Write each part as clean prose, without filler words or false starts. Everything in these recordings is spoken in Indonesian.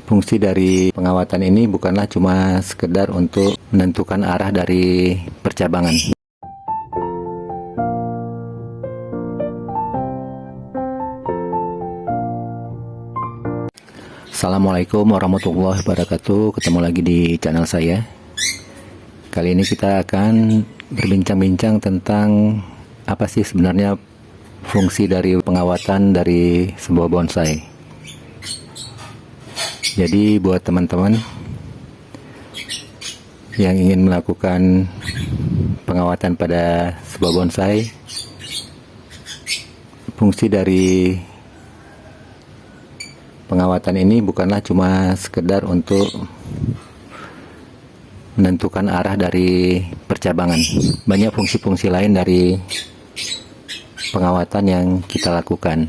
Fungsi dari pengawatan ini bukanlah cuma sekedar untuk menentukan arah dari percabangan. Assalamualaikum warahmatullahi wabarakatuh. Ketemu lagi di channel saya. Kali ini kita akan berbincang-bincang tentang apa sih sebenarnya fungsi dari pengawatan dari sebuah bonsai. Jadi buat teman-teman yang ingin melakukan pengawatan pada sebuah bonsai, fungsi dari pengawatan ini bukanlah cuma sekedar untuk menentukan arah dari percabangan. Banyak fungsi-fungsi lain dari pengawatan yang kita lakukan.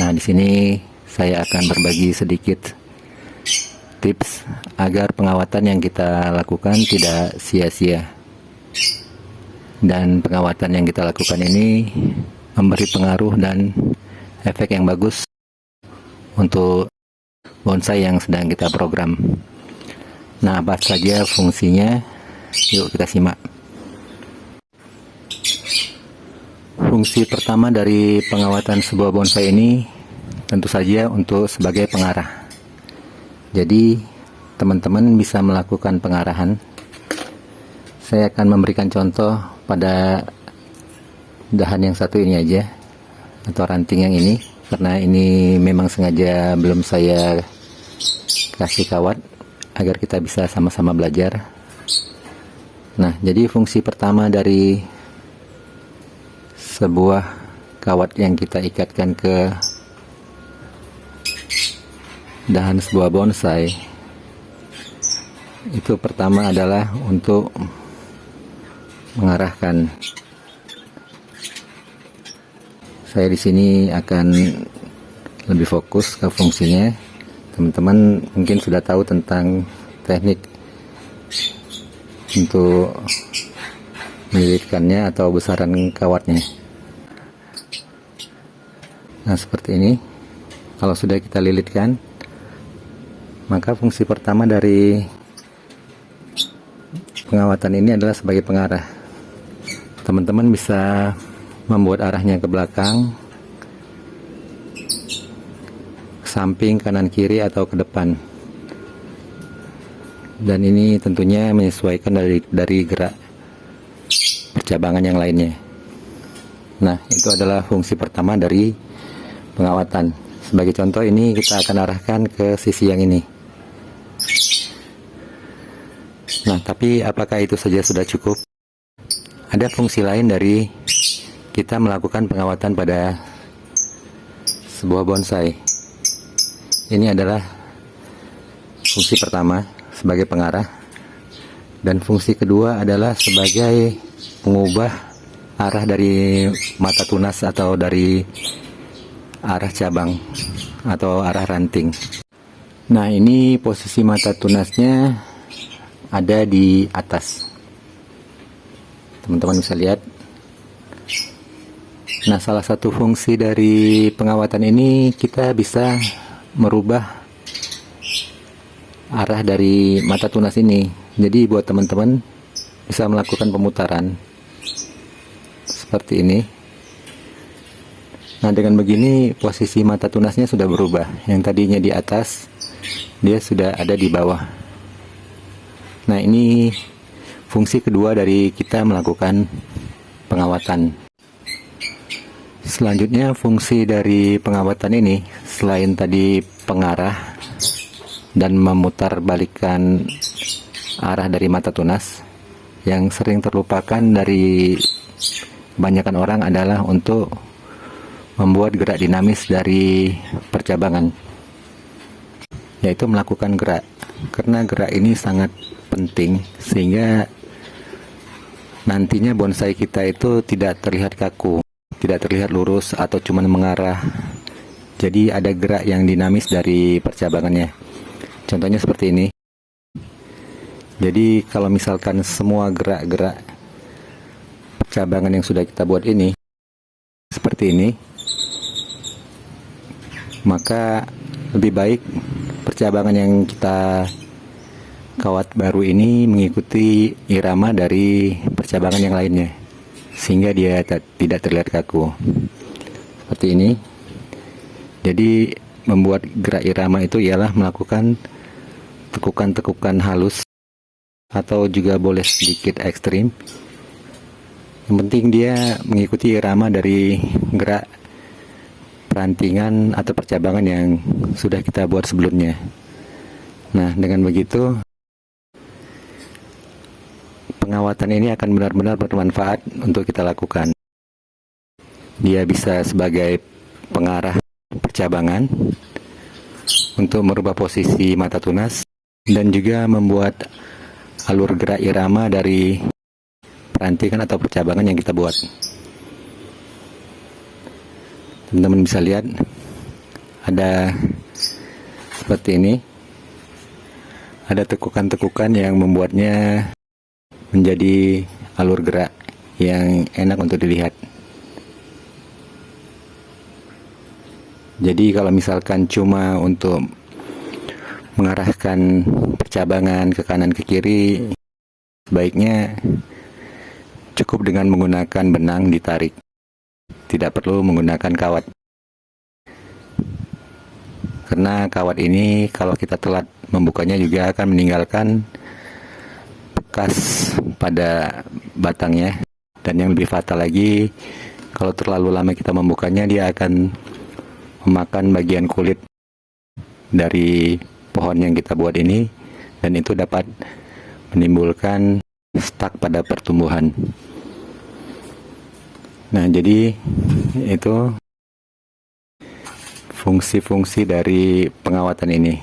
Nah, di sini saya akan berbagi sedikit tips agar pengawatan yang kita lakukan tidak sia-sia. Dan pengawatan yang kita lakukan ini memberi pengaruh dan efek yang bagus untuk bonsai yang sedang kita program. Nah, apa saja fungsinya? Yuk kita simak. Fungsi pertama dari pengawatan sebuah bonsai ini tentu saja untuk sebagai pengarah. Jadi teman-teman bisa melakukan pengarahan. Saya akan memberikan contoh pada dahan yang satu ini aja, atau ranting yang ini, karena ini memang sengaja belum saya kasih kawat agar kita bisa sama-sama belajar. Nah, jadi fungsi pertama dari sebuah kawat yang kita ikatkan ke dahan sebuah bonsai itu pertama adalah untuk mengarahkan. Saya di sini akan lebih fokus ke fungsinya. Teman-teman mungkin sudah tahu tentang teknik untuk melilitkannya atau besaran kawatnya. Nah, seperti ini. Kalau sudah kita lilitkan, maka fungsi pertama dari pengawatan ini adalah sebagai pengarah. Teman-teman bisa membuat arahnya ke belakang, ke samping, kanan, kiri, atau ke depan. Dan ini tentunya menyesuaikan dari gerak percabangan yang lainnya. Nah, itu adalah fungsi pertama dari pengawatan. Sebagai contoh, ini kita akan arahkan ke sisi yang ini. Nah, tapi apakah itu saja sudah cukup? Ada fungsi lain dari kita melakukan pengawatan pada sebuah bonsai. Ini adalah fungsi pertama sebagai pengarah, dan fungsi kedua adalah sebagai pengubah arah dari mata tunas atau dari arah cabang atau arah ranting. Nah, ini posisi mata tunasnya ada di atas. Teman-teman bisa lihat. Nah, salah satu fungsi dari pengawatan ini kita bisa merubah arah dari mata tunas ini. Jadi buat teman-teman bisa melakukan pemutaran seperti ini. Nah, dengan begini posisi mata tunasnya sudah berubah. Yang tadinya di atas, dia sudah ada di bawah. Nah, ini fungsi kedua dari kita melakukan pengawatan. Selanjutnya, fungsi dari pengawatan ini selain tadi pengarah dan memutarbalikkan arah dari mata tunas, yang sering terlupakan dari kebanyakan orang adalah untuk membuat gerak dinamis dari percabangan, yaitu melakukan gerak. Karena gerak ini sangat penting sehingga nantinya bonsai kita itu tidak terlihat kaku, tidak terlihat lurus atau cuma mengarah. Jadi ada gerak yang dinamis dari percabangannya. Contohnya seperti ini. Jadi kalau misalkan semua gerak-gerak percabangan yang sudah kita buat ini seperti ini, maka lebih baik percabangan yang kita kawat baru ini mengikuti irama dari percabangan yang lainnya, sehingga dia tidak terlihat kaku seperti ini. Jadi membuat gerak irama itu ialah melakukan tekukan-tekukan halus atau juga boleh sedikit ekstrim. Yang penting dia mengikuti irama dari gerak perantingan atau percabangan yang sudah kita buat sebelumnya. Nah, dengan begitu pengawatan ini akan benar-benar bermanfaat untuk kita lakukan. Dia bisa sebagai pengarah percabangan untuk merubah posisi mata tunas dan juga membuat alur gerak irama dari perantingan atau percabangan yang kita buat. Teman-teman bisa lihat ada seperti ini, ada tekukan-tekukan yang membuatnya menjadi alur gerak yang enak untuk dilihat. Jadi kalau misalkan cuma untuk mengarahkan percabangan ke kanan ke kiri, sebaiknya cukup dengan menggunakan benang ditarik, tidak perlu menggunakan kawat. Karena kawat ini kalau kita telat membukanya juga akan meninggalkan bekas pada batangnya, dan yang lebih fatal lagi, kalau terlalu lama kita membukanya, dia akan memakan bagian kulit dari pohon yang kita buat ini, dan itu dapat menimbulkan stuck pada pertumbuhan. Nah, jadi itu fungsi-fungsi dari pengawatan ini.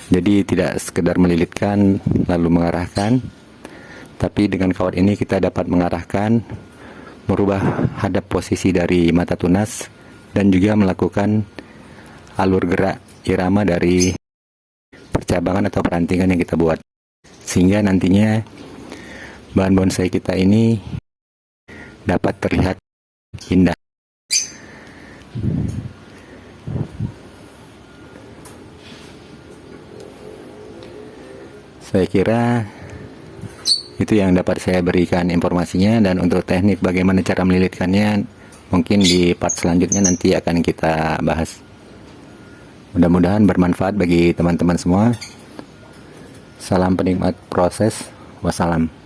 Jadi tidak sekedar melilitkan lalu mengarahkan, tapi dengan kawat ini kita dapat mengarahkan, merubah hadap posisi dari mata tunas, dan juga melakukan alur gerak irama dari percabangan atau perantingan yang kita buat, sehingga nantinya bahan bonsai kita ini dapat terlihat indah. Saya kira itu yang dapat saya berikan informasinya, dan untuk teknik bagaimana cara melilitkannya mungkin di part selanjutnya nanti akan kita bahas. Mudah-mudahan bermanfaat bagi teman-teman semua. Salam penikmat proses. Wassalam.